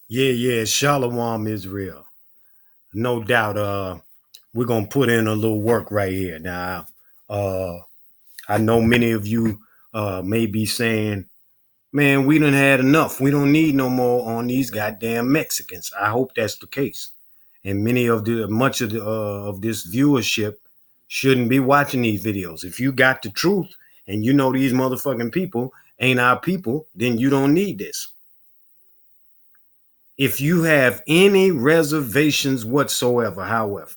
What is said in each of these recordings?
Yeah, Shalom Israel. No doubt we're gonna put in a little work right here. Now uh I know many of you may be saying, man, we done had enough. We don't need no more on these goddamn Mexicans. I hope that's the case. And many of the much of this viewership shouldn't be watching these videos. If you got the truth and you know these motherfucking people ain't our people, then you don't need this. If you have any reservations whatsoever, however,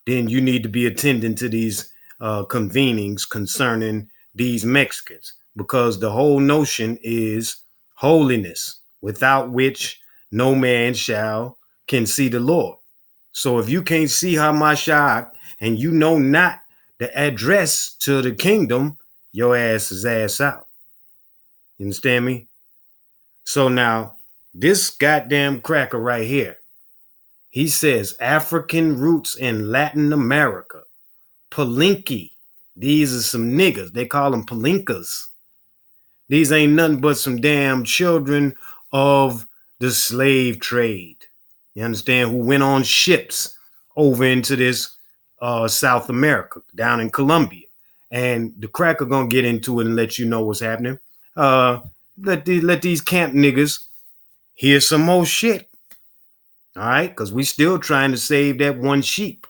then you need to be attending to these convenings concerning these Mexicans, because the whole notion is holiness, without which no man shall can see the Lord. So if you can't see Hamashah and you know not the address to the kingdom, your ass is ass out. You understand me? So now, this goddamn cracker right here, he says African roots in Latin America. Palinki. These are some niggas. They call them palinkas. These ain't nothing but some damn children of the slave trade. You understand? Who went on ships over into this South America, down in Colombia. And the cracker gonna get into it and let you know what's happening. Let these camp niggas hear some more shit. All right, because we still trying to save that one sheep.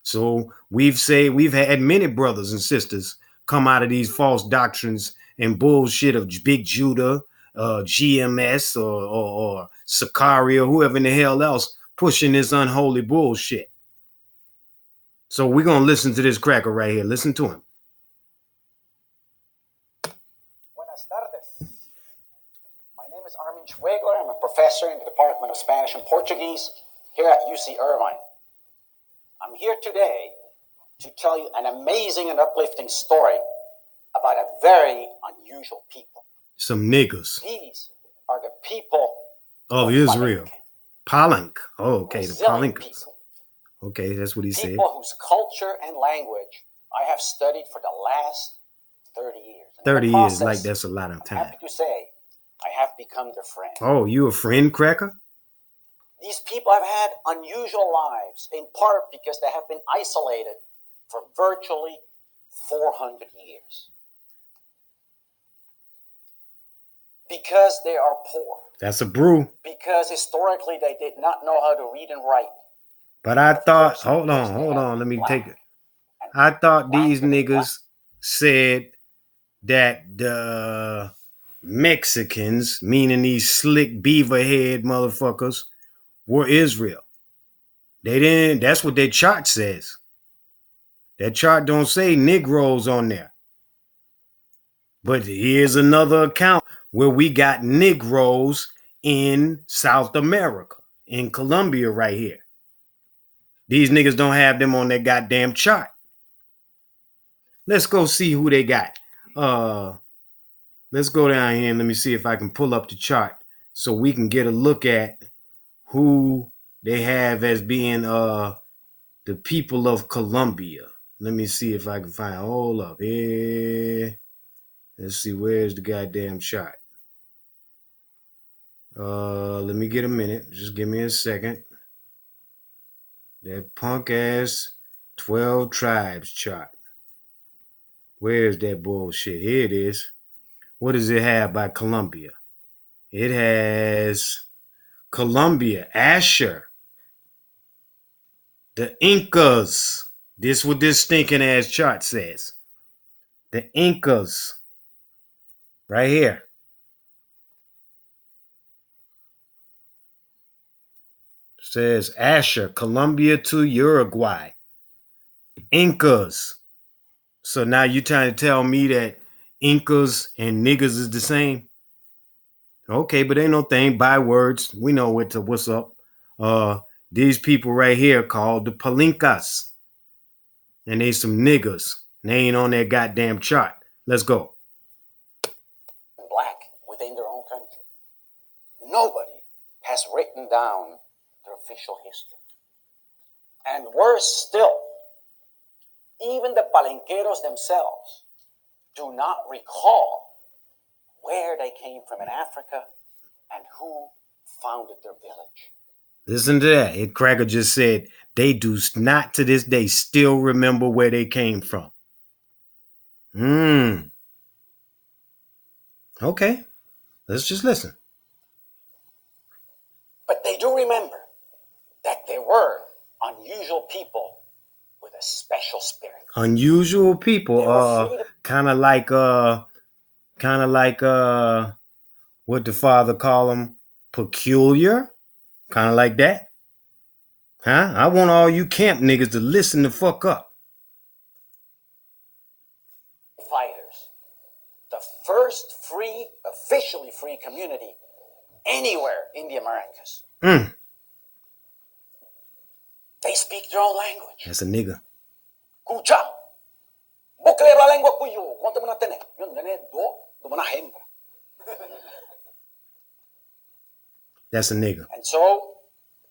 So we've had many brothers and sisters come out of these false doctrines and bullshit of Big Judah, GMS, or Sicarii, or whoever in the hell else pushing this unholy bullshit. So we're gonna listen to this cracker right here. Listen to him. Buenas tardes. My name is Armin Schwegler. I'm a professor in the Department of Spanish and Portuguese here at UC Irvine. I'm here today to tell you an amazing and uplifting story about a very unusual people. Some niggas. These are the people of Israel. Palank. Oh, okay, the Palankas. Okay, that's what he said. People whose culture and language I have studied for the last 30 years. 30 years, like that's a lot of time. I'm happy to say I have become their friend. Oh, you a friend, cracker? These people have had unusual lives, in part because they have been isolated for virtually 400 years. Because they are poor. That's a brew. Because historically they did not know how to read and write. But I thought, hold on, let me take it. I thought these niggas said that the Mexicans, meaning these slick beaver head motherfuckers, were Israel. They didn't, that's what their chart says. That chart don't say Negroes on there. But here's another account where we got Negroes in South America, in Colombia right here. These niggas don't have them on their goddamn chart. Let's go see who they got. Let's go down here and let me see if I can pull up the chart so we can get a look at who they have as being the people of Colombia. Let me see if I can find. Hold up here. Let's see, where's the goddamn chart? Let me get a minute. Just give me a second. That punk ass 12 tribes chart. Where's that bullshit? Here it is. What does it have by Colombia? It has Colombia, Asher, the Incas. This what this stinking ass chart says. The Incas. Right here. Says Asher, Colombia to Uruguay. Incas. So now you trying to tell me that Incas and niggas is the same? Okay, but ain't no thing. By words, we know what's up. These people right here called the Palincas. And they some niggas. They ain't on that goddamn chart. Let's go. Black within their own country. Nobody has written down their official history. And worse still, even the palenqueros themselves do not recall where they came from in Africa and who founded their village. Listen to that. Ed Cracker just said they do not to this day still remember where they came from. Okay. Let's just listen. But they do remember that they were unusual people with a special spirit. Unusual people, kind of like what the father call them, peculiar, kind of like that. Huh? I want all you camp niggas to listen the fuck up. Fighters, the first officially free community anywhere in the Americas. They speak their own language. That's a nigga. Kucha. Bukle la lengua kuyo. ¿Cuánto me tenés? Yo tenés dos una hembra. That's a nigga. And so,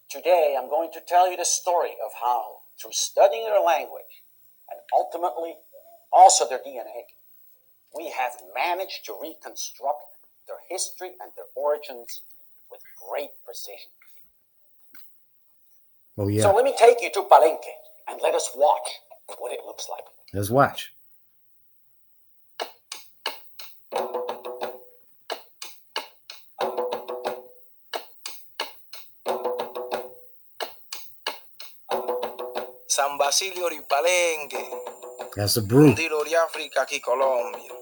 today I'm going to tell you the story of how, through studying their language, and ultimately also their DNA, we have managed to reconstruct their history and their origins with great precision. Oh, yeah. So let me take you to Palenque and let us watch what it looks like. Let's watch. San Basilio di Palenque. That's a brew. Dilo di Africa aquí Colombia.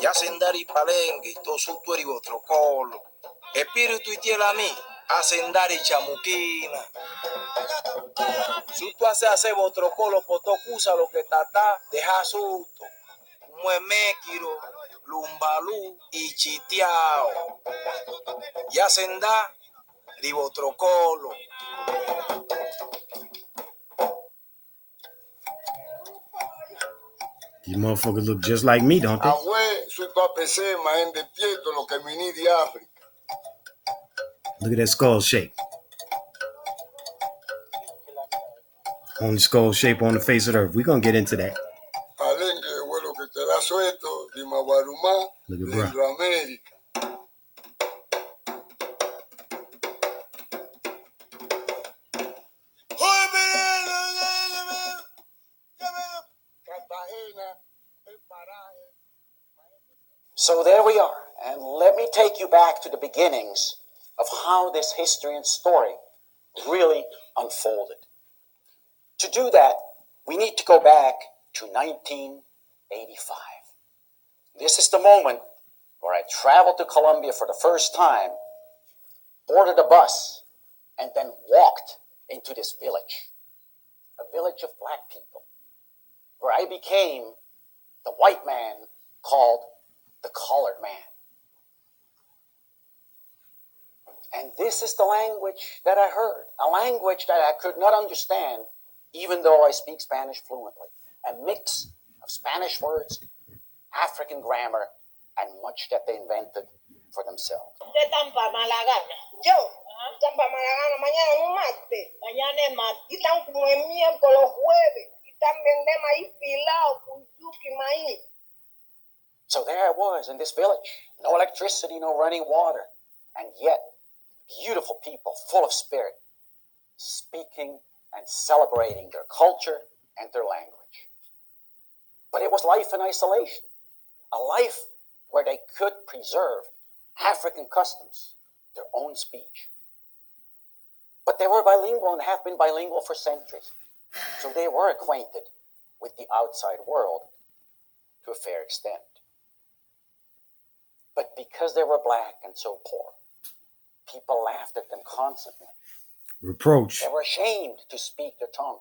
Ya sendari Palenque, to su tu eri vostro colo. Espíritu y tierra a mí, a sendari chamuquina. Su tu hace vostro colo, potocusa lo que tata, deja susto. Muemequiro, lumbalú y chitiao. Ya senda, ribotro colo. These motherfuckers look just like me, don't they? Look at that skull shape. Only skull shape on the face of the earth. We're going to get into that. Look at bro. So there we are, and let me take you back to the beginnings of how this history and story really unfolded. To do that, we need to go back to 1985. This is the moment where I traveled to Colombia for the first time, boarded a bus, and then walked into this village, a village of black people, where I became the white man called the colored man. And this is the language that I heard, a language that I could not understand, even though I speak Spanish fluently. A mix of Spanish words, African grammar, and much that they invented for themselves. Yo, Tampa Malagana, mañana es un martes. Mañana es martes. Y están como el miércoles, los jueves. Y también de maíz pilado, con yuki maíz. So there I was in this village. No electricity, no running water. And yet, beautiful people, full of spirit, speaking and celebrating their culture and their language. But it was life in isolation. A life where they could preserve African customs, their own speech. But they were bilingual and have been bilingual for centuries. So they were acquainted with the outside world to a fair extent. But because they were black and so poor, people laughed at them constantly. Reproach. They were ashamed to speak their tongue.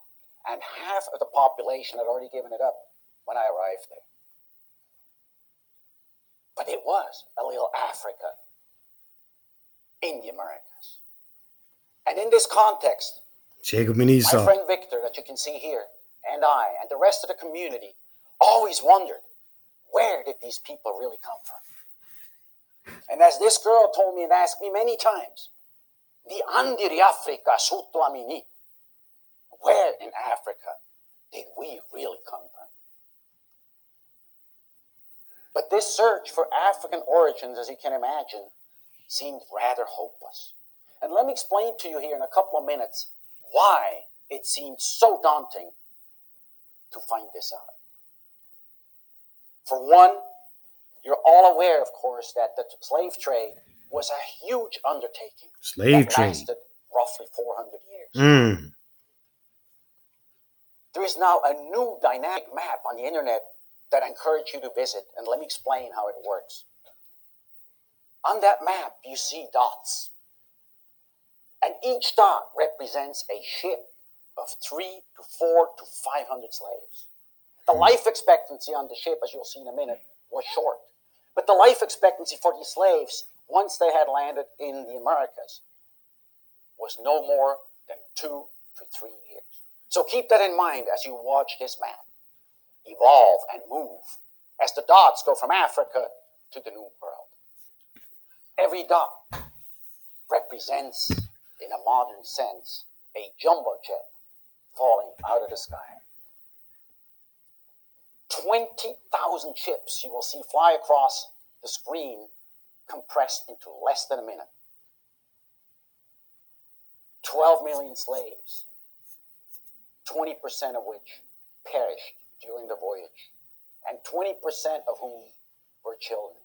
And half of the population had already given it up when I arrived there. But it was a little Africa in the Americas. And in this context, Jacob and Esau. my friend Victor, that you can see here, and I, and the rest of the community, always wondered, where did these people really come from? And as this girl told me and asked me many times, the Andiri Africa Suto Amini, where in Africa did we really come from? But this search for African origins, as you can imagine, seemed rather hopeless. And let me explain to you here in a couple of minutes why it seemed so daunting to find this out. For one, you're all aware, of course, that the slave trade was a huge undertaking Slave that trade. lasted roughly 400 years. There is now a new dynamic map on the internet that I encourage you to visit, and let me explain how it works. On that map, you see dots, and each dot represents a ship of 3 to 4 to 500 slaves. The life expectancy on the ship, as you'll see in a minute, was short. But the life expectancy for these slaves, once they had landed in the Americas, was no more than 2 to 3 years. So keep that in mind as you watch this map evolve and move as the dots go from Africa to the New World. Every dot represents, in a modern sense, a jumbo jet falling out of the sky. 20,000 ships you will see fly across the screen compressed into less than a minute. 12 million slaves, 20% of which perished during the voyage, and 20% of whom were children.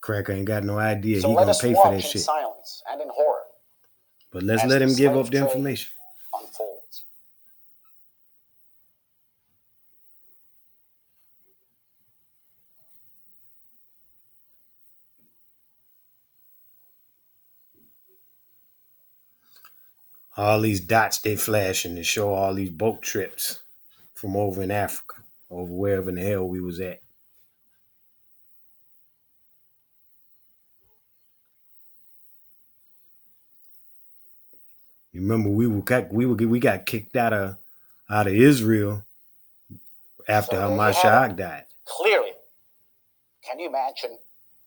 Cracker ain't got no idea. So He let gonna us pay for watch that in shit. silence and in horror But let's as let the him give slave up the trade information. unfolds. All these dots they flashing to show all these boat trips from over in Africa, over wherever in the hell we was at. You remember we got kicked out of Israel after So there you have Hamashiach it. died. Clearly, can you imagine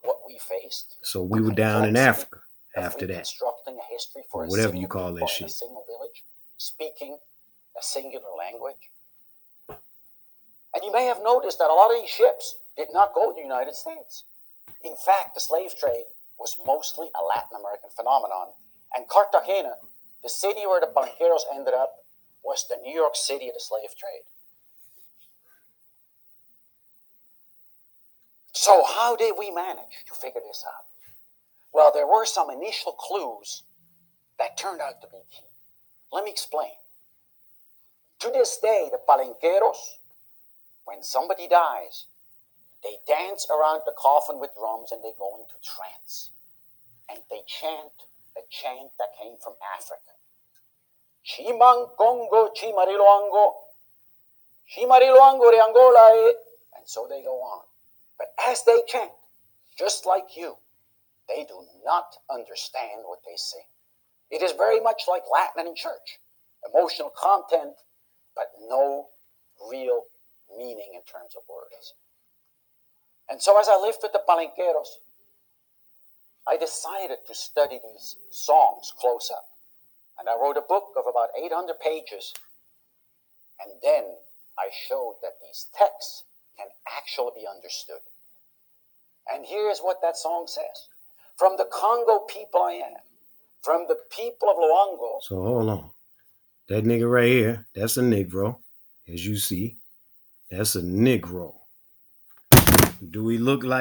what we faced? So we were down in Complexity Africa of after that. reconstructing a history for Or a whatever single you call that people in shit. a single village, speaking a singular language. And you may have noticed that a lot of these ships did not go to the United States. In fact, the slave trade was mostly a Latin American phenomenon. And Cartagena, the city where the banqueros ended up, was the New York City of the slave trade. So how did we manage to figure this out? Well, there were some initial clues that turned out to be key. Let me explain. To this day, the palenqueros, when somebody dies, they dance around the coffin with drums and they go into trance. And they chant a chant that came from Africa. Chimang Congo, Chimariloango, Chimariloango de Angola. And so they go on. But as they chant, just like you, they do not understand what they sing. It is very much like Latin in church. Emotional content, but no real meaning in terms of words. And so as I lived with the palenqueros, I decided to study these songs close up. And I wrote a book of about 800 pages. And then I showed that these texts can actually be understood. And here's what that song says. From the Congo people I am, from the people of Luango. So hold on. That nigga right here, that's a Negro. As you see, that's a Negro. Do we look like